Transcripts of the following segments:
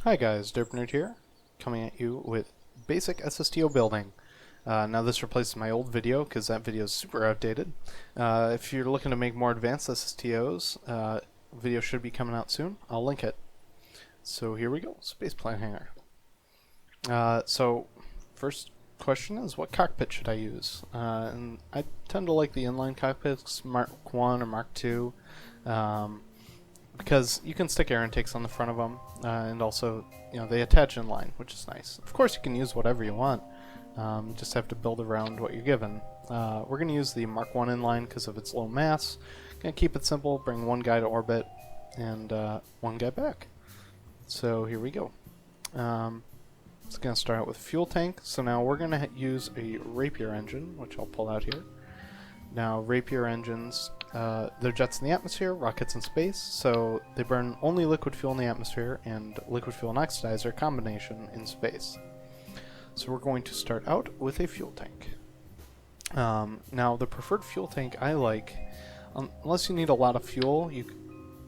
Hi guys, Derpnerd here, coming at you with basic SSTO building. Now this replaces my old video because that video is super outdated. If you're looking to make more advanced SSTOs, video should be coming out soon. I'll link it. So here we go, spaceplane hangar. So first question is, what cockpit should I use? And I tend to like the inline cockpits, Mark 1 or Mark 2. Because you can stick air intakes on the front of them, and also, they attach in line, which is nice. Of course, you can use whatever you want. You just have to build around what you're given. We're going to use the Mark 1 inline because of its low mass. Going to keep it simple, bring one guy to orbit, and one guy back. So here we go. It's going to start out with a fuel tank. So now we're going to use a Rapier engine, which I'll pull out here. Now, Rapier engines, they're jets in the atmosphere, rockets in space, so they burn only liquid fuel in the atmosphere and liquid fuel and oxidizer combination in space. So we're going to start out with a fuel tank. Now, the preferred fuel tank I like, unless you need a lot of fuel, you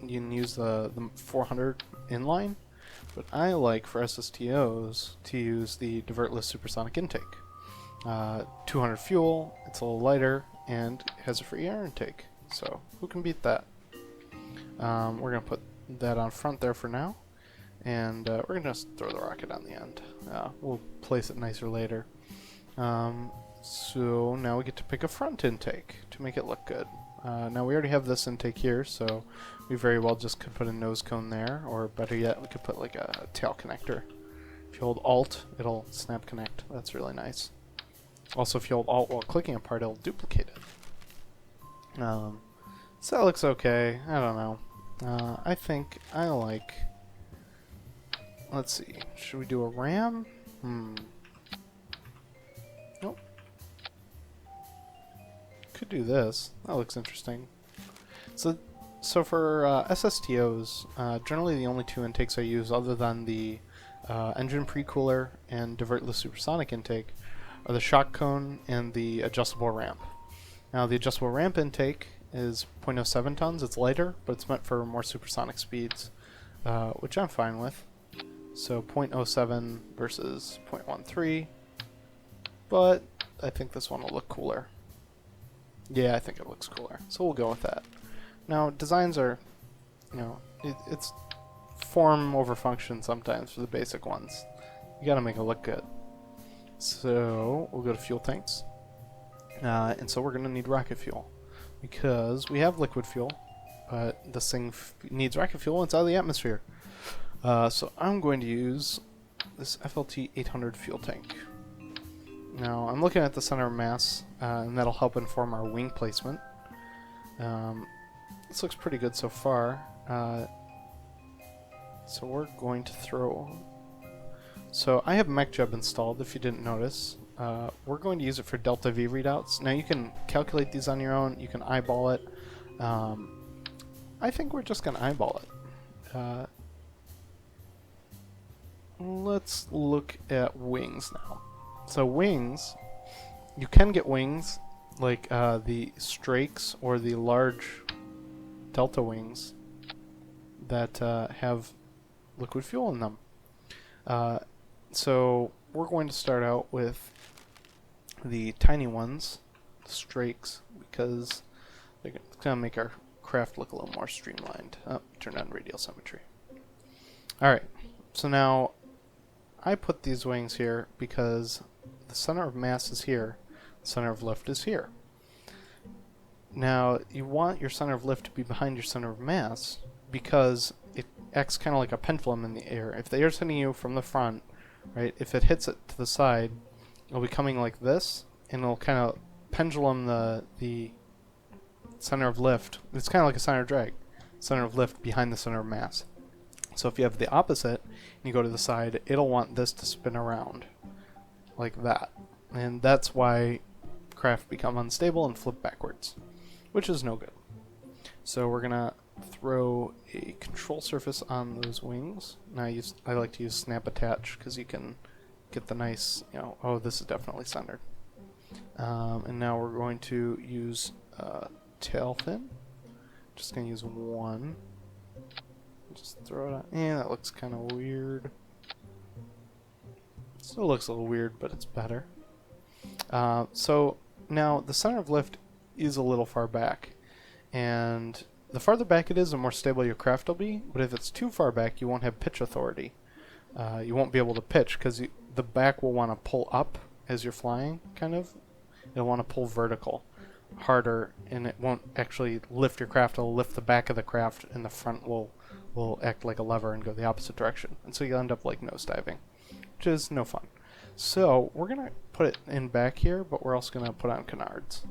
can use the 400 inline, but I like for SSTOs to use the divertless supersonic intake. 200 fuel, it's a little lighter, and has a free air intake. So who can beat that? We're going to put that on front there for now, and we're going to just throw the rocket on the end. We'll place it nicer later. So now we get to pick a front intake to make it look good. Now we already have this intake here, so we very well just could put a nose cone there, or better yet, we could put like a tail connector. If you hold Alt, it'll snap connect. That's really nice. Also, if you hold Alt while clicking a part, it'll duplicate it. So that looks okay. I don't know. I think I like... Let's see. Should we do a ram? Nope. Could do this. That looks interesting. So for SSTOs, generally the only two intakes I use other than the engine pre-cooler and divertless supersonic intake are the shock cone and the adjustable ramp. Now the adjustable ramp intake is 0.07 tons, it's lighter, but it's meant for more supersonic speeds, which I'm fine with. So 0.07 versus 0.13, but I think this one will look cooler. Yeah, I think it looks cooler, so we'll go with that. Now designs are, it's form over function sometimes for the basic ones. You gotta make it look good. So we'll go to fuel tanks, and so we're going to need rocket fuel because we have liquid fuel, but this thing needs rocket fuel. It's out of the atmosphere. So I'm going to use this FLT 800 fuel tank. Now I'm looking at the center of mass, and that'll help inform our wing placement. This looks pretty good so far. So we're going to throw... So I have MechJub installed, if you didn't notice. We're going to use it for Delta V readouts. Now you can calculate these on your own, you can eyeball it. I think we're just going to eyeball it. Let's look at wings now. So wings, you can get wings like the Strakes or the large Delta wings that have liquid fuel in them. So we're going to start out with the tiny ones, the Strakes, because they're going to make our craft look a little more streamlined. Oh, turn on radial symmetry. Alright, so now I put these wings here because the center of mass is here, the center of lift is here. Now, you want your center of lift to be behind your center of mass because it acts kind of like a pendulum in the air. If the air's hitting you from the front, right, if it hits it to the side, it'll be coming like this, and it'll kind of pendulum the center of lift. It's kind of like a center of drag. Center of lift behind the center of mass. So if you have the opposite, and you go to the side, it'll want this to spin around like that. And that's why craft become unstable and flip backwards, which is no good. So we're going to throw a control surface on those wings. Now I like to use snap attach because you can get the nice, oh, this is definitely centered. And now we're going to use tail fin. Just going to use one. Just throw it on. Yeah, that looks kind of weird. Still looks a little weird, but it's better. So now the center of lift is a little far back, and the farther back it is, the more stable your craft will be. But if it's too far back, you won't have pitch authority. You won't be able to pitch because the back will want to pull up as you're flying, kind of. It'll want to pull vertical harder, and it won't actually lift your craft. It'll lift the back of the craft, and the front will act like a lever and go the opposite direction. And so you'll end up like nosediving, which is no fun. So we're going to put it in back here, but we're also going to put on canards.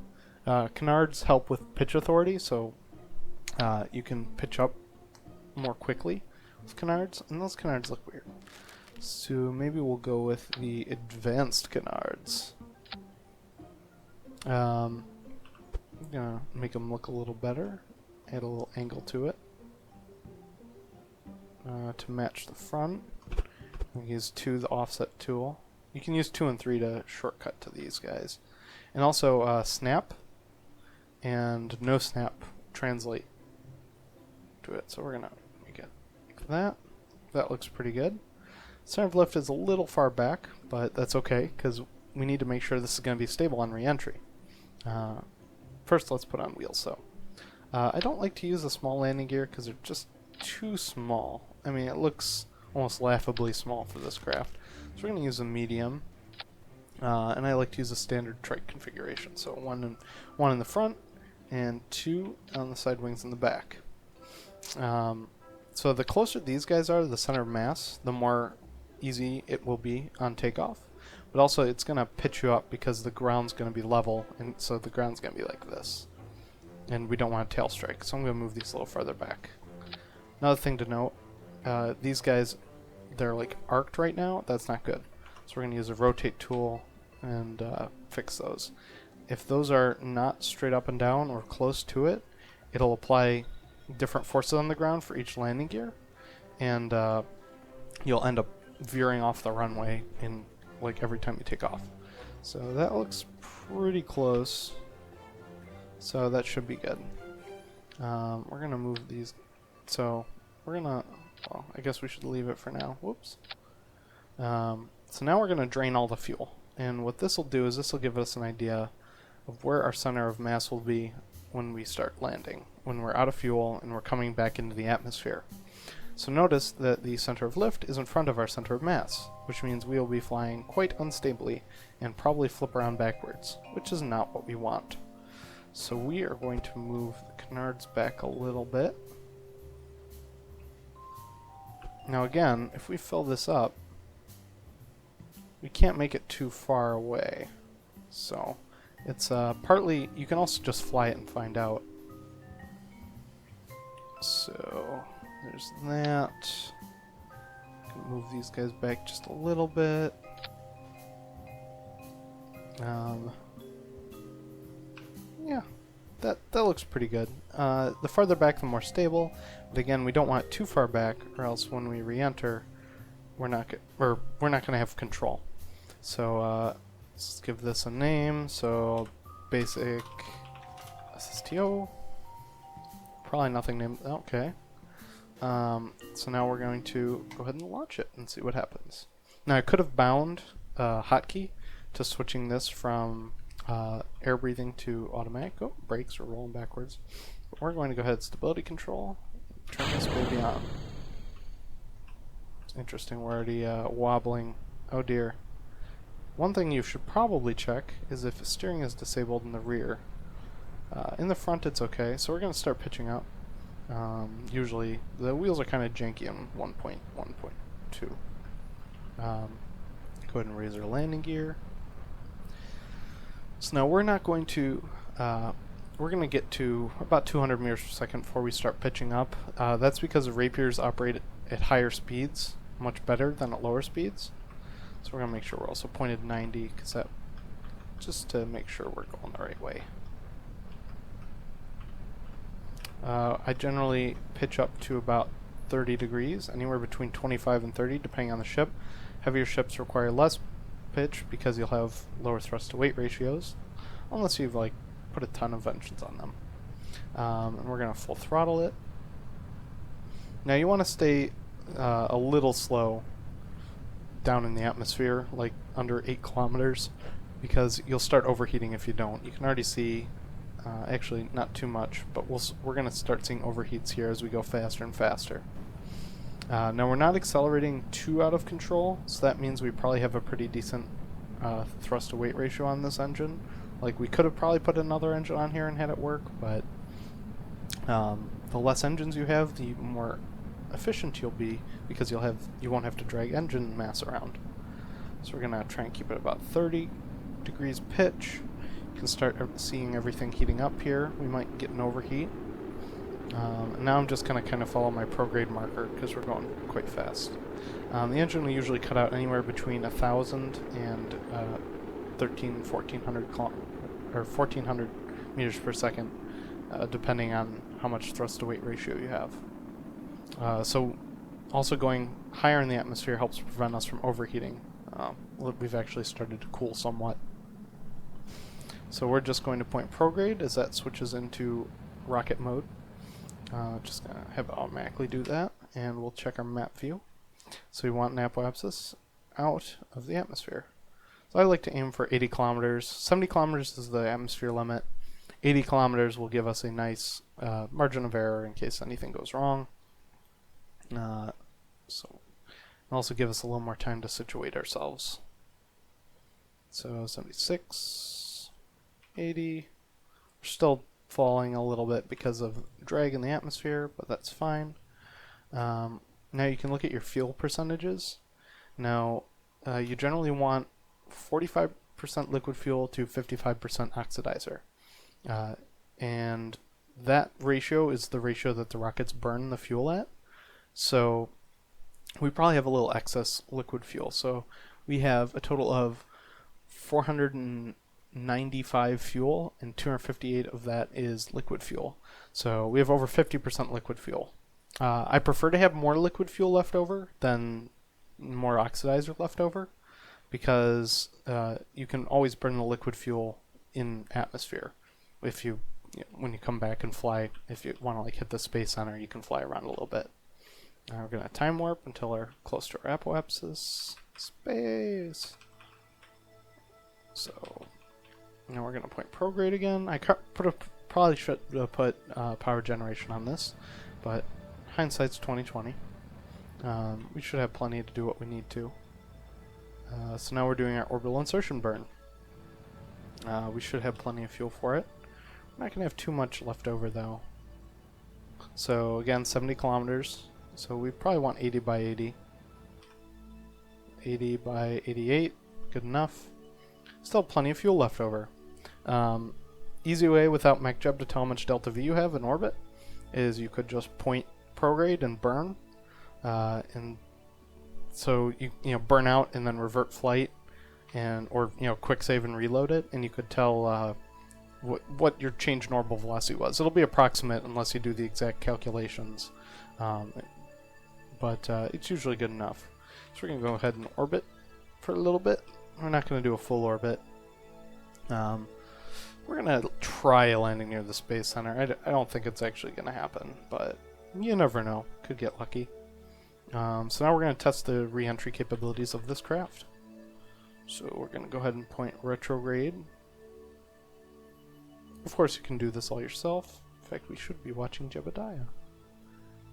Canards help with pitch authority, so you can pitch up more quickly with canards, and those canards look weird. So maybe we'll go with the advanced canards. I'm gonna make them look a little better, add a little angle to it to match the front. We use 2, the offset tool. You can use 2 and 3 to shortcut to these guys. And also snap and no snap translate to it. So we're gonna make it like that. That looks pretty good. Center of lift is a little far back, but that's okay because we need to make sure this is going to be stable on reentry. First, let's put on wheels. So I don't like to use the small landing gear because they're just too small. I mean, it looks almost laughably small for this craft. So we're going to use a medium, and I like to use a standard trike configuration. So one in the front and 2 on the side wings in the back. So the closer these guys are to the center of mass, the more easy it will be on takeoff. But also it's going to pitch you up because the ground's going to be level, and so the ground's going to be like this. And we don't want a tail strike, so I'm going to move these a little farther back. Another thing to note, these guys, they're like arced right now. That's not good. So we're going to use a rotate tool and fix those. If those are not straight up and down or close to it, it'll apply different forces on the ground for each landing gear, and you'll end up veering off the runway in like every time you take off. So that looks pretty close, so that should be good. We're gonna move these, so we're gonna, well, I guess we should leave it for now. Whoops. So now we're gonna drain all the fuel, and what this will do is this will give us an idea of where our center of mass will be when we start landing, when we're out of fuel and we're coming back into the atmosphere. So notice that the center of lift is in front of our center of mass, which means we will be flying quite unstably and probably flip around backwards, which is not what we want. So we are going to move the canards back a little bit. Now again, if we fill this up, we can't make it too far away. So it's partly, you can also just fly it and find out. So there's that. Can move these guys back just a little bit. Yeah, that looks pretty good. The farther back, the more stable. But again, we don't want it too far back, or else when we re-enter, we're not going to have control. So let's give this a name. So basic SSTO. Probably nothing named. Okay. So now we're going to go ahead and launch it and see what happens. Now I could have bound hotkey to switching this from air breathing to automatic. Oh, brakes are rolling backwards. But we're going to go ahead stability control. Turn this baby on. It's interesting, we're already wobbling. Oh dear. One thing you should probably check is if steering is disabled in the rear. In the front it's okay, so we're going to start pitching up. Usually the wheels are kind of janky in 1.1.2. Go ahead and raise our landing gear. So now we're not going to, we're going to get to about 200 meters per second before we start pitching up. That's because the Rapiers operate at higher speeds, much better than at lower speeds. So we're going to make sure we're also pointed 90, because that, just to make sure we're going the right way. I generally pitch up to about 30 degrees, anywhere between 25 and 30 depending on the ship. Heavier ships require less pitch because you'll have lower thrust to weight ratios, unless you've like put a ton of engines on them. And we're going to full throttle it. Now you want to stay a little slow down in the atmosphere, like under 8 kilometers, because you'll start overheating if you don't. You can already see, actually not too much, but we're going to start seeing overheats here as we go faster and faster. Now we're not accelerating too out of control, so that means we probably have a pretty decent thrust to weight ratio on this engine. Like, we could have probably put another engine on here and had it work, but the less engines you have, the more efficient you'll be, because you won't have to drag engine mass around. So we're gonna try and keep it about 30 degrees pitch. You can start seeing everything heating up here. We might get an overheat. And now I'm just gonna kind of follow my prograde marker because we're going quite fast. The engine will usually cut out anywhere between 1,000 and 1,400 meters per second, depending on how much thrust to weight ratio you have. So also going higher in the atmosphere helps prevent us from overheating. We've actually started to cool somewhat. So we're just going to point prograde as that switches into rocket mode. Just going to have it automatically do that, and we'll check our map view. So we want an apoapsis out of the atmosphere. So I like to aim for 80 kilometers. 70 kilometers is the atmosphere limit. 80 kilometers will give us a nice margin of error in case anything goes wrong. So also give us a little more time to situate ourselves. So 76, 80. We're still falling a little bit because of drag in the atmosphere, but that's fine. Now you can look at your fuel percentages. Now you generally want 45% liquid fuel to 55% oxidizer. And that ratio is the ratio that the rockets burn the fuel at. So we probably have a little excess liquid fuel. So we have a total of 495 fuel, and 258 of that is liquid fuel. So we have over 50% liquid fuel. I prefer to have more liquid fuel left over than more oxidizer left over, because you can always burn the liquid fuel in atmosphere. If you, when you come back and fly, if you want to like hit the space center, you can fly around a little bit. Now we're going to time warp until we're close to our apoapsis. Space. So now we're going to point prograde again. I probably should have put power generation on this, but hindsight's 2020. We should have plenty to do what we need to. So now we're doing our orbital insertion burn. We should have plenty of fuel for it. We're not going to have too much left over though. So again, 70 kilometers. So we probably want 80 by 80. 80 by 88. Good enough. Still plenty of fuel left over. Easy way without MechJeb to tell how much delta V you have in orbit is you could just point prograde and burn. And so you burn out and then revert flight, or quick save and reload it, and you could tell what your change in orbital velocity was. It'll be approximate unless you do the exact calculations, but it's usually good enough. So we're gonna go ahead and orbit for a little bit. We're not gonna do a full orbit. We're gonna try a landing near the space center. I don't think it's actually gonna happen, but you never know. Could get lucky. So now we're going to test the reentry capabilities of this craft. So we're going to go ahead and point retrograde. Of course you can do this all yourself. In fact, we should be watching Jebediah.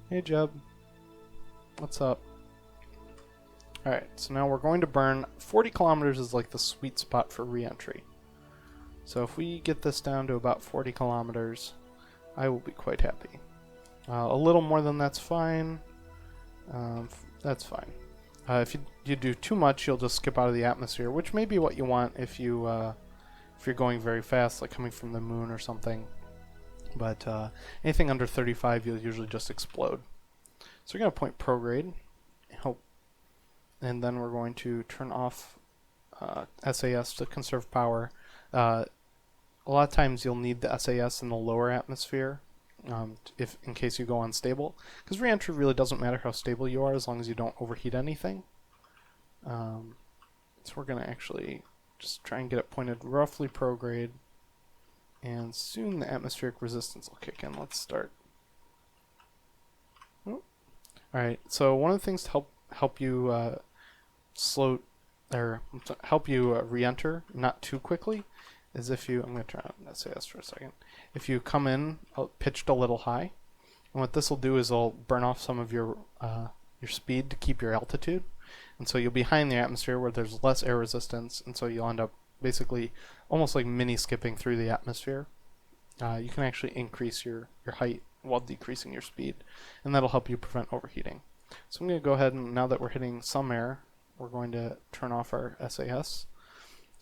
Hey Jeb. What's up? Alright, so now we're going to burn 40 kilometers is like the sweet spot for reentry. So if we get this down to about 40 kilometers, I will be quite happy. A little more than that's fine. That's fine. If you do too much, you'll just skip out of the atmosphere, which may be what you want if you're going very fast, like coming from the moon or something. But anything under 35, you'll usually just explode. So we're going to point prograde, and then we're going to turn off SAS to conserve power. A lot of times you'll need the SAS in the lower atmosphere. In case you go unstable, because reentry really doesn't matter how stable you are as long as you don't overheat anything. So we're going to actually just try and get it pointed roughly prograde, and soon the atmospheric resistance will kick in. Let's start. Alright, so one of the things to help you slow or help you re-enter not too quickly is if you, I'm going to turn on SAS for a second. If you come in pitched a little high, and what this will do is it'll burn off some of your speed to keep your altitude, and so you'll be high in the atmosphere where there's less air resistance, and so you'll end up basically almost like mini skipping through the atmosphere. You can actually increase your height while decreasing your speed, and that'll help you prevent overheating. So I'm going to go ahead and, now that we're hitting some air, we're going to turn off our SAS.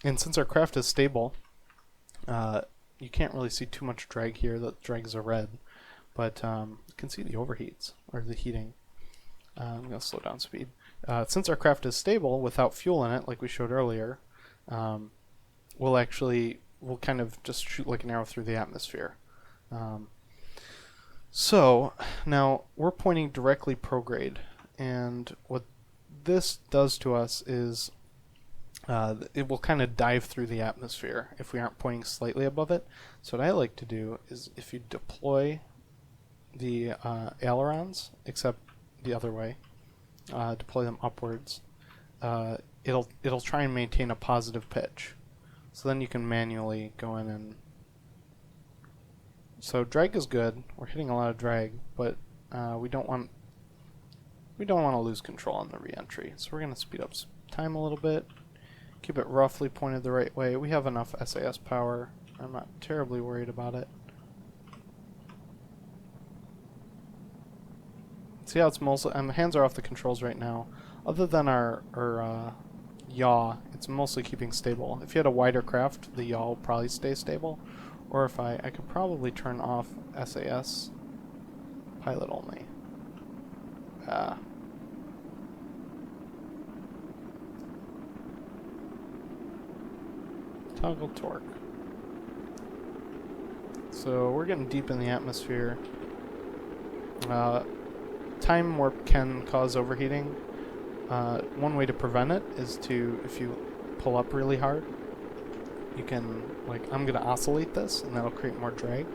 And since our craft is stable, you can't really see too much drag here. The drags are red, but you can see the overheats, or the heating. I'm going to slow down speed. Since our craft is stable without fuel in it, like we showed earlier, we'll kind of just shoot like an arrow through the atmosphere. So now we're pointing directly prograde, and what this does to us is it will kind of dive through the atmosphere if we aren't pointing slightly above it. So what I like to do is, if you deploy the ailerons, except the other way, deploy them upwards, it'll try and maintain a positive pitch. So then you can manually go in and... So drag is good. We're hitting a lot of drag, but we don't want to lose control on the reentry. So we're going to speed up time a little bit, keep it roughly pointed the right way. We have enough SAS power. I'm not terribly worried about it. See how it's mostly... my hands are off the controls right now. Other than our yaw, it's mostly keeping stable. If you had a wider craft, the yaw will probably stay stable. Or if I could probably turn off SAS, pilot only. Toggle torque. So we're getting deep in the atmosphere. Time warp can cause overheating. One way to prevent it is to, if you pull up really hard, you can, like, I'm going to oscillate this, and that'll create more drag.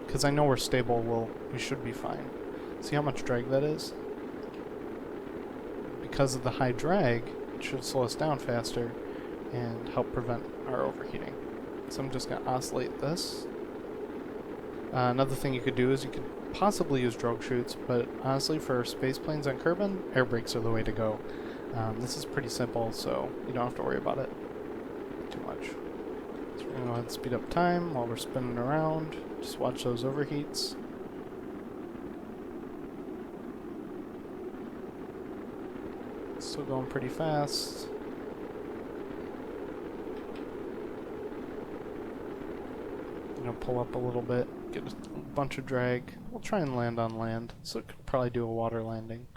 Because I know we're stable, we should be fine. See how much drag that is? Because of the high drag, it should slow us down faster and help prevent our overheating. So I'm just going to oscillate this. Another thing you could do is you could possibly use drogue chutes, but honestly for space planes on Kerbal, air brakes are the way to go. This is pretty simple, so you don't have to worry about it too much. So we're going to go ahead and speed up time while we're spinning around. Just watch those overheats. Still going pretty fast. I'm going to pull up a little bit, get a bunch of drag. We'll try and land on land, so it could probably do a water landing,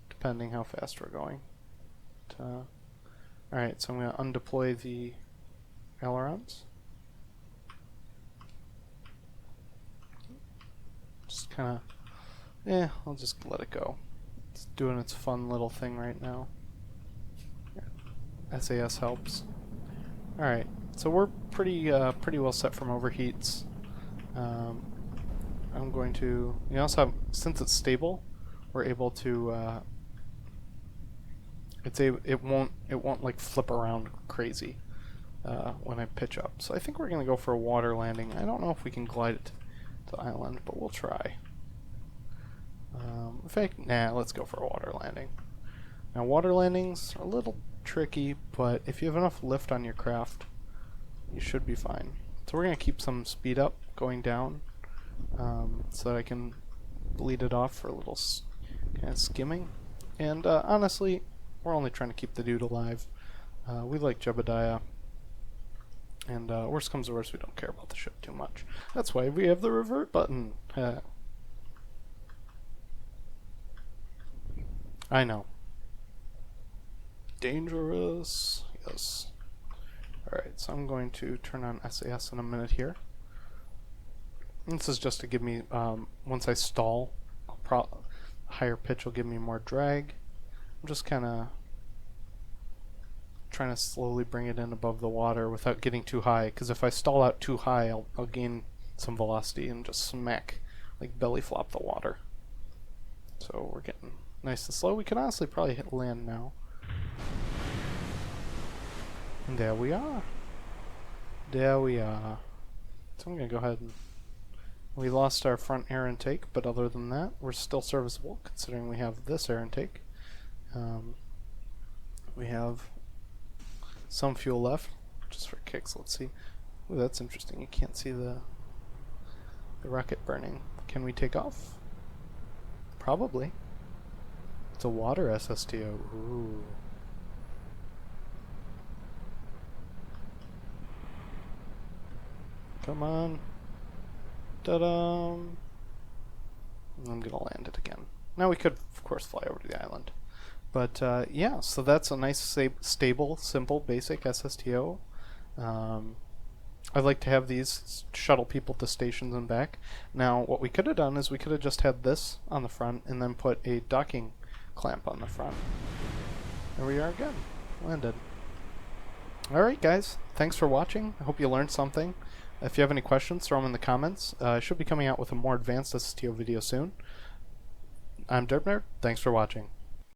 depending how fast we're going. Alright, so I'm going to undeploy the ailerons. Just kind of, I'll just let it go. It's doing its fun little thing right now. Yeah. SAS helps. Alright, so we're pretty well set from overheats. I'm going to, you also have, since it's stable, we're able to, it won't like flip around crazy when I pitch up. So I think we're going to go for a water landing. I don't know if we can glide it to the island, but we'll try. In fact, let's go for a water landing. Now water landings are a little tricky, but if you have enough lift on your craft, you should be fine. So we're going to keep some speed up going down, so that I can bleed it off for a little kind of skimming. And honestly, we're only trying to keep the dude alive. We like Jebediah, and worst comes to worst, we don't care about the ship too much. That's why we have the revert button. I know. Dangerous. Yes. Alright, so I'm going to turn on SAS in a minute here. And this is just to give me, once I stall, a higher pitch will give me more drag. I'm just kind of trying to slowly bring it in above the water without getting too high, because if I stall out too high, I'll gain some velocity and just smack, like belly flop the water. So we're getting nice and slow. We can honestly probably hit land now. And there we are. There we are. So I'm going to go ahead and... We lost our front air intake, but other than that, we're still serviceable, considering we have this air intake. We have some fuel left, just for kicks. Let's see. Ooh, that's interesting. You can't see the rocket burning. Can we take off? Probably. It's a water SSTO. Ooh. Come on. Ta-da! I'm gonna land it again. Now we could, of course, fly over to the island. But yeah, so that's a nice, stable, simple, basic SSTO. I like to have these shuttle people to stations and back. Now, what we could have done is we could have just had this on the front and then put a docking clamp on the front. There we are again. Landed. Alright guys, thanks for watching. I hope you learned something. If you have any questions, throw them in the comments. I should be coming out with a more advanced SSTO video soon. I'm Derp Nerd. Thanks for watching.